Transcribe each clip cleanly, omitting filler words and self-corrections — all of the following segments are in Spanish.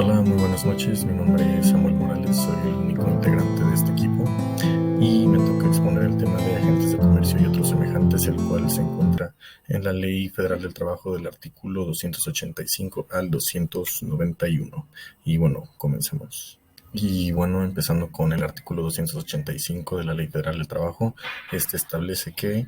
Hola, muy buenas noches. Mi nombre es Samuel Morales, soy el único integrante de este equipo y me toca exponer el tema de agentes de comercio y otros semejantes, el cual se encuentra en la Ley Federal del Trabajo del artículo 285 al 291. Y bueno, comencemos. Y bueno, empezando con el artículo 285 de la Ley Federal del Trabajo, este establece que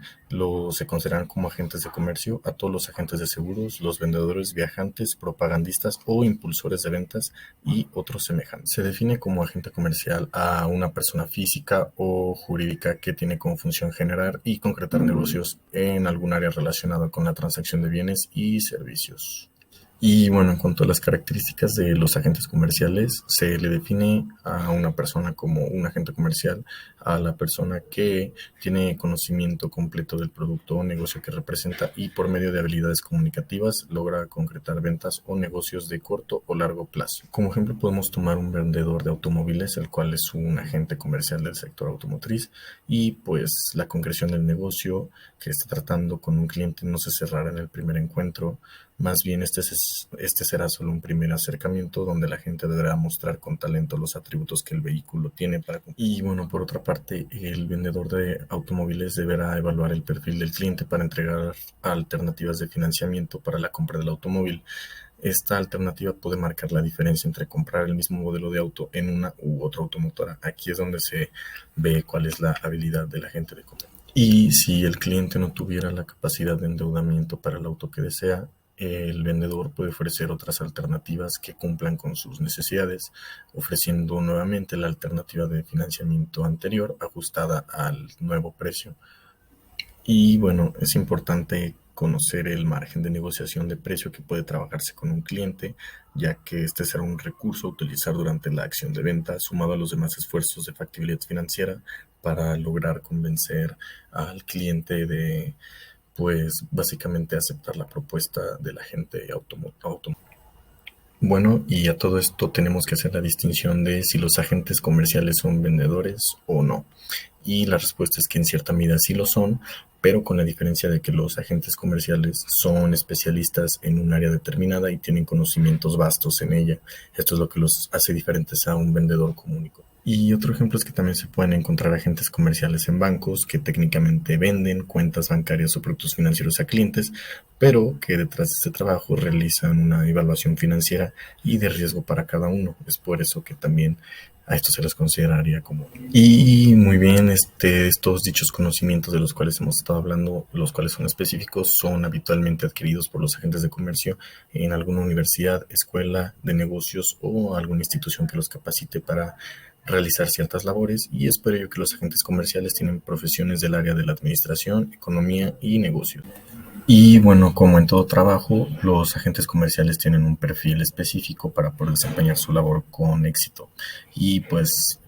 se consideran como agentes de comercio a todos los agentes de seguros, los vendedores, viajantes, propagandistas o impulsores de ventas y otros semejantes. Se define como agente comercial a una persona física o jurídica que tiene como función generar y concretar negocios en algún área relacionada con la transacción de bienes y servicios. Y bueno, en cuanto a las características de los agentes comerciales, se le define a una persona como un agente comercial a la persona que tiene conocimiento completo del producto o negocio que representa y por medio de habilidades comunicativas logra concretar ventas o negocios de corto o largo plazo. Como ejemplo podemos tomar un vendedor de automóviles, el cual es un agente comercial del sector automotriz y pues la concreción del negocio que está tratando con un cliente no se cerrará en el primer encuentro. Más bien, este será solo un primer acercamiento donde la gente deberá mostrar con talento los atributos que el vehículo tiene para cumplir. Y bueno, por otra parte, el vendedor de automóviles deberá evaluar el perfil del cliente para entregar alternativas de financiamiento para la compra del automóvil. Esta alternativa puede marcar la diferencia entre comprar el mismo modelo de auto en una u otra automotora. Aquí es donde se ve cuál es la habilidad del agente de comercio. Y si el cliente no tuviera la capacidad de endeudamiento para el auto que desea, el vendedor puede ofrecer otras alternativas que cumplan con sus necesidades, ofreciendo nuevamente la alternativa de financiamiento anterior ajustada al nuevo precio. Y bueno, es importante conocer el margen de negociación de precio que puede trabajarse con un cliente, ya que este será un recurso a utilizar durante la acción de venta, sumado a los demás esfuerzos de factibilidad financiera para lograr convencer al cliente de, pues, básicamente aceptar la propuesta del agente automotriz. Bueno, y a todo esto tenemos que hacer la distinción de si los agentes comerciales son vendedores o no. Y la respuesta es que en cierta medida sí lo son, pero con la diferencia de que los agentes comerciales son especialistas en un área determinada y tienen conocimientos vastos en ella. Esto es lo que los hace diferentes a un vendedor común. Y otro ejemplo es que también se pueden encontrar agentes comerciales en bancos que técnicamente venden cuentas bancarias o productos financieros a clientes, pero que detrás de este trabajo realizan una evaluación financiera y de riesgo para cada uno. Es por eso que también a esto se les consideraría como. Y muy bien, estos dichos conocimientos de los cuales hemos estado hablando, los cuales son específicos, son habitualmente adquiridos por los agentes de comercio en alguna universidad, escuela de negocios o alguna institución que los capacite para realizar ciertas labores, y es por ello que los agentes comerciales tienen profesiones del área de la administración, economía y negocios. Y bueno, como en todo trabajo, los agentes comerciales tienen un perfil específico para poder desempeñar su labor con éxito. Y pues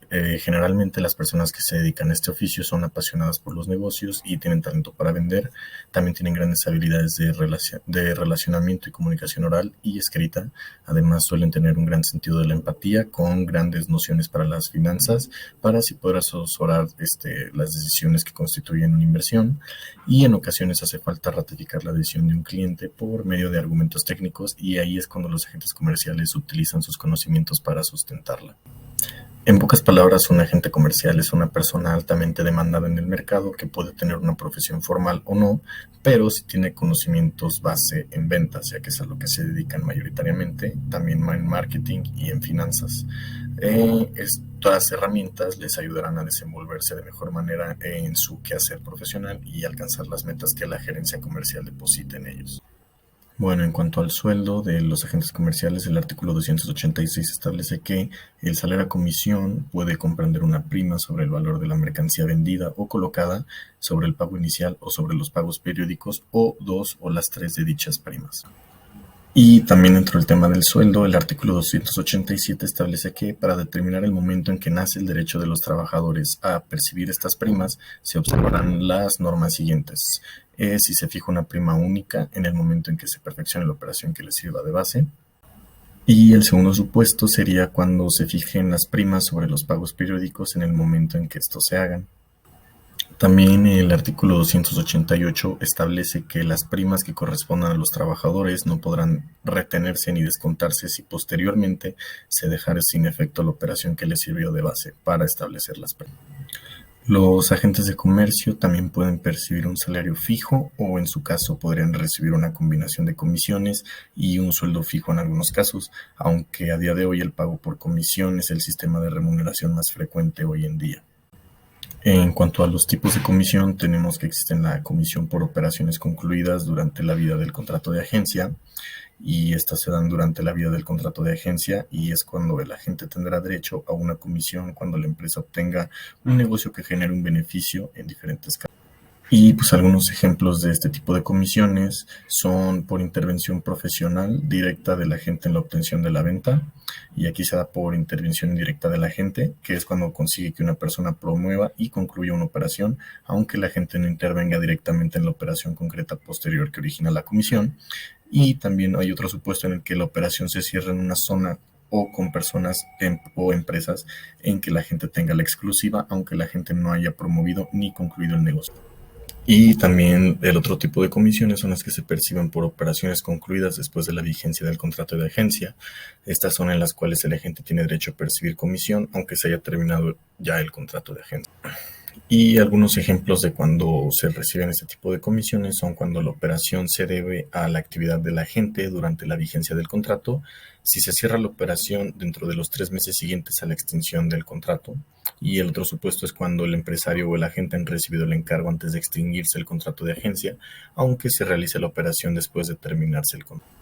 generalmente las personas que se dedican a este oficio son apasionadas por los negocios y tienen talento para vender. También tienen grandes habilidades de relacionamiento y comunicación oral y escrita. Además suelen tener un gran sentido de la empatía con grandes nociones para las finanzas, para así poder asesorar las decisiones que constituyen una inversión. Y en ocasiones hace falta ratificar la decisión de un cliente por medio de argumentos técnicos, y ahí es cuando los agentes comerciales utilizan sus conocimientos para sustentarla. En pocas palabras, un agente comercial es una persona altamente demandada en el mercado que puede tener una profesión formal o no, pero si tiene conocimientos base en ventas, ya que es a lo que se dedican mayoritariamente, también en marketing y en finanzas. Estas herramientas les ayudarán a desenvolverse de mejor manera en su quehacer profesional y alcanzar las metas que la gerencia comercial deposita en ellos. Bueno, en cuanto al sueldo de los agentes comerciales, el artículo 286 establece que el salario a comisión puede comprender una prima sobre el valor de la mercancía vendida o colocada, sobre el pago inicial o sobre los pagos periódicos, o dos o las tres de dichas primas. Y también dentro del tema del sueldo, el artículo 287 establece que para determinar el momento en que nace el derecho de los trabajadores a percibir estas primas, se observarán las normas siguientes. Si se fija una prima única en el momento en que se perfeccione la operación que les sirva de base. Y el segundo supuesto sería cuando se fijen las primas sobre los pagos periódicos en el momento en que estos se hagan. También el artículo 288 establece que las primas que correspondan a los trabajadores no podrán retenerse ni descontarse si posteriormente se dejara sin efecto la operación que les sirvió de base para establecer las primas. Los agentes de comercio también pueden percibir un salario fijo o en su caso podrían recibir una combinación de comisiones y un sueldo fijo en algunos casos, aunque a día de hoy el pago por comisión es el sistema de remuneración más frecuente hoy en día. En cuanto a los tipos de comisión, tenemos que existe la comisión por operaciones concluidas durante la vida del contrato de agencia, y estas se dan durante la vida del contrato de agencia y es cuando el agente tendrá derecho a una comisión cuando la empresa obtenga un negocio que genere un beneficio en diferentes casos. Y pues algunos ejemplos de este tipo de comisiones son por intervención profesional directa del agente en la obtención de la venta, y aquí se da por intervención indirecta del agente, que es cuando consigue que una persona promueva y concluya una operación, aunque el agente no intervenga directamente en la operación concreta posterior que origina la comisión. Y también hay otro supuesto en el que la operación se cierra en una zona o con personas o empresas en que la gente tenga la exclusiva, aunque la gente no haya promovido ni concluido el negocio. Y también el otro tipo de comisiones son las que se perciben por operaciones concluidas después de la vigencia del contrato de agencia. Estas son en las cuales el agente tiene derecho a percibir comisión, aunque se haya terminado ya el contrato de agencia. Y algunos ejemplos de cuando se reciben este tipo de comisiones son cuando la operación se debe a la actividad del agente durante la vigencia del contrato, si se cierra la operación dentro de los 3 meses siguientes a la extinción del contrato, y el otro supuesto es cuando el empresario o el agente han recibido el encargo antes de extinguirse el contrato de agencia, aunque se realice la operación después de terminarse el contrato.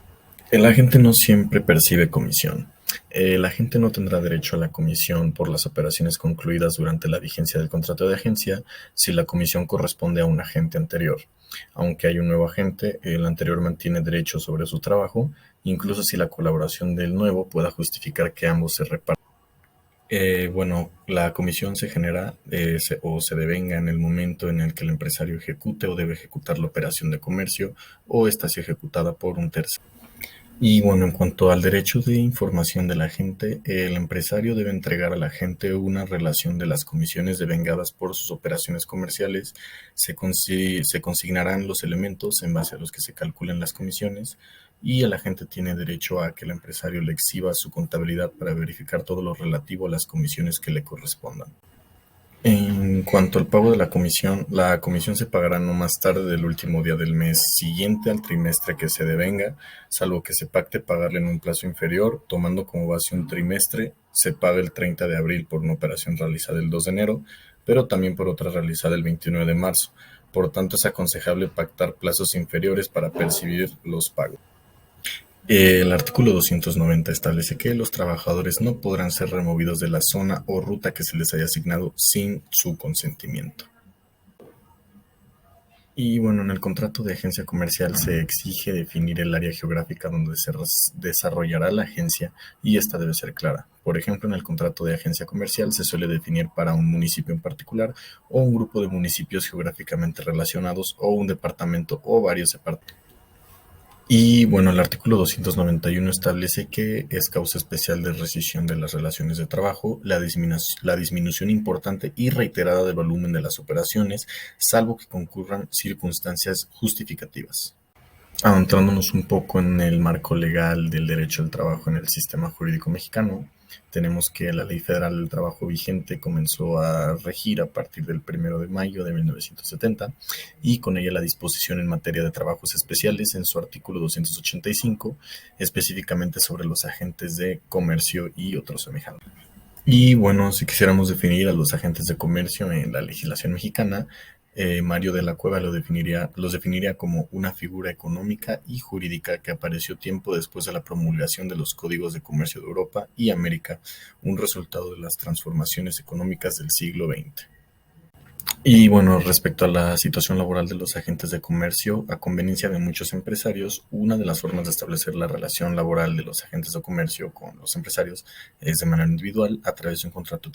El agente no siempre percibe comisión. El agente no tendrá derecho a la comisión por las operaciones concluidas durante la vigencia del contrato de agencia si la comisión corresponde a un agente anterior. Aunque hay un nuevo agente, el anterior mantiene derecho sobre su trabajo, incluso si la colaboración del nuevo pueda justificar que ambos se repartan. La comisión se genera o se devenga en el momento en el que el empresario ejecute o debe ejecutar la operación de comercio o está ejecutada por un tercero. Y bueno, en cuanto al derecho de información del agente, el empresario debe entregar al agente una relación de las comisiones devengadas por sus operaciones comerciales. Se consignarán los elementos en base a los que se calculan las comisiones, y el agente tiene derecho a que el empresario le exhiba su contabilidad para verificar todo lo relativo a las comisiones que le correspondan. En cuanto al pago de la comisión se pagará no más tarde del último día del mes siguiente al trimestre que se devenga, salvo que se pacte pagarle en un plazo inferior. Tomando como base un trimestre, se paga el 30 de abril por una operación realizada el 2 de enero, pero también por otra realizada el 29 de marzo. Por tanto, es aconsejable pactar plazos inferiores para percibir los pagos. El artículo 290 establece que los trabajadores no podrán ser removidos de la zona o ruta que se les haya asignado sin su consentimiento. Y bueno, en el contrato de agencia comercial se exige definir el área geográfica donde se desarrollará la agencia, y esta debe ser clara. Por ejemplo, en el contrato de agencia comercial se suele definir para un municipio en particular o un grupo de municipios geográficamente relacionados o un departamento o varios departamentos. Y bueno, el artículo 291 establece que es causa especial de rescisión de las relaciones de trabajo la disminución importante y reiterada del volumen de las operaciones, salvo que concurran circunstancias justificativas. Adentrándonos un poco en el marco legal del derecho al trabajo en el sistema jurídico mexicano, tenemos que la Ley Federal del Trabajo vigente comenzó a regir a partir del 1 de mayo de 1970, y con ella la disposición en materia de trabajos especiales en su artículo 285, específicamente sobre los agentes de comercio y otros semejantes. Y bueno, si quisiéramos definir a los agentes de comercio en la legislación mexicana, Mario de la Cueva los definiría como una figura económica y jurídica que apareció tiempo después de la promulgación de los Códigos de Comercio de Europa y América, un resultado de las transformaciones económicas del siglo XX. Y bueno, respecto a la situación laboral de los agentes de comercio, a conveniencia de muchos empresarios, una de las formas de establecer la relación laboral de los agentes de comercio con los empresarios es de manera individual, a través de un contrato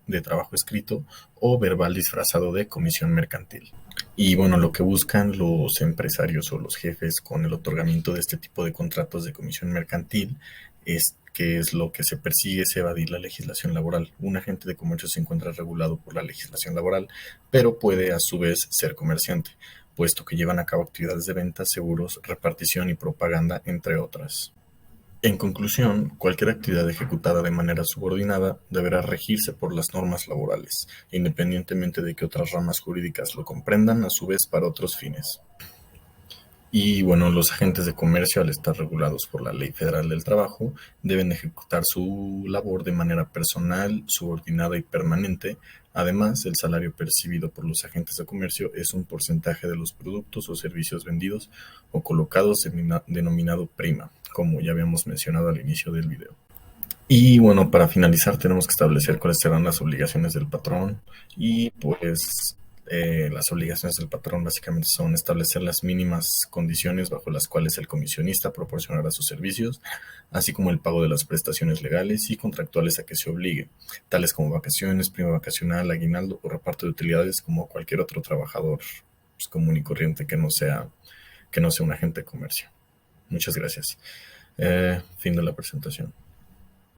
de trabajo escrito o verbal disfrazado de comisión mercantil. Y bueno, lo que buscan los empresarios o los jefes con el otorgamiento de este tipo de contratos de comisión mercantil es que es lo que se persigue, es evadir la legislación laboral. Un agente de comercio se encuentra regulado por la legislación laboral, pero puede a su vez ser comerciante, puesto que llevan a cabo actividades de venta, seguros, repartición y propaganda, entre otras. En conclusión, cualquier actividad ejecutada de manera subordinada deberá regirse por las normas laborales, independientemente de que otras ramas jurídicas lo comprendan a su vez para otros fines. Y bueno, los agentes de comercio, al estar regulados por la Ley Federal del Trabajo, deben ejecutar su labor de manera personal, subordinada y permanente. Además, el salario percibido por los agentes de comercio es un porcentaje de los productos o servicios vendidos o colocados denominado prima, como ya habíamos mencionado al inicio del video. Y bueno, para finalizar tenemos que establecer cuáles serán las obligaciones del patrón y pues las obligaciones del patrón básicamente son establecer las mínimas condiciones bajo las cuales el comisionista proporcionará sus servicios, así como el pago de las prestaciones legales y contractuales a que se obligue, tales como vacaciones, prima vacacional, aguinaldo o reparto de utilidades como cualquier otro trabajador pues, común y corriente que no sea un agente de comercio. Muchas gracias. Fin de la presentación.